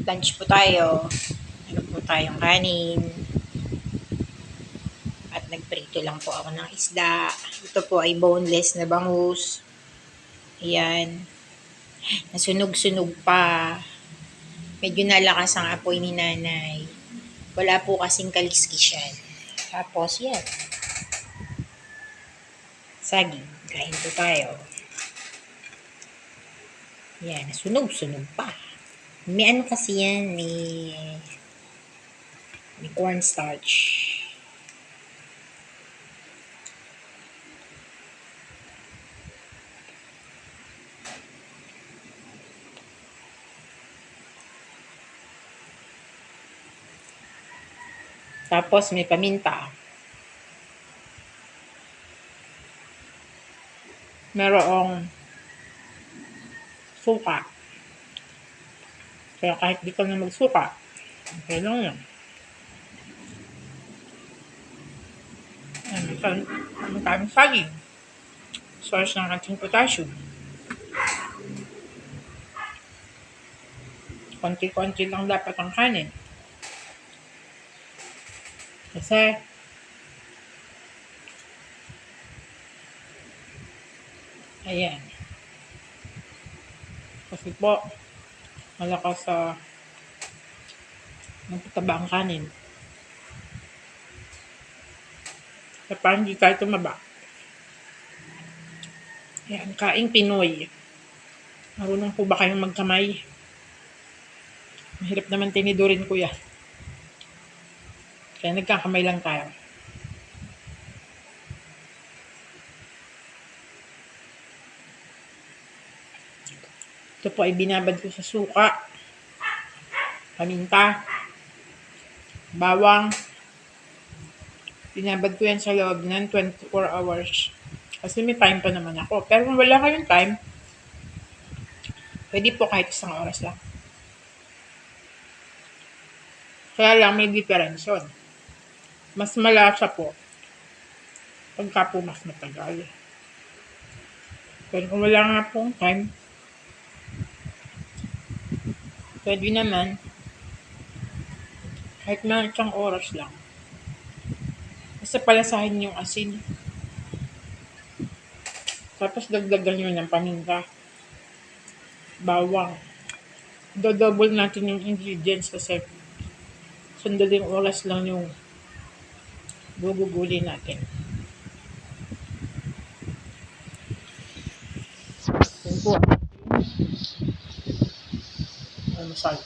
Lunch po tayo. Ano po tayong kanin. At nagprito lang po ako ng isda. Ito po ay boneless na bangus. Ayan. Nasunog-sunog pa. Medyo nalakas ang apoy ni nanay. Wala po kasing kaliskisyan. Tapos yan. Saging. Kain po tayo. Yan. Nasunog-sunog pa. May ano kasi yan. May cornstarch. Tapos may paminta. Merong suka. Kaya kahit di ka na magsuka, okay lang yan. Ano tayong saging. Source ng ating potassium. Konti-konti lang dapat ang kanin. Kasi ayan. Kasi po malakas sa magtataba ang kanin. Kaya parang hindi tayo tumaba. Ayan, kaing Pinoy. Marunong po ba kayong magkamay? Mahirap naman tinidurin ko yan. Kaya nagkakamay lang tayo. Ito po ay binabad ko sa suka, paminta, bawang. Binabad ko yan sa loob ng 24 hours. Kasi may time pa naman ako. Pero kung wala kayong time, pwede po kahit isang oras lang. Kaya lang may difference yun. Mas malasa po pagka po mas matagal. Pero kung wala nga pong time, pwede naman kahit na isang oras lang. Basta palasahin yung asin. Tapos dagdagan nyo ng paminta, bawang. Dodouble natin yung ingredients kasi sandaling oras lang yung gugugulin natin. Yan po. Almusal.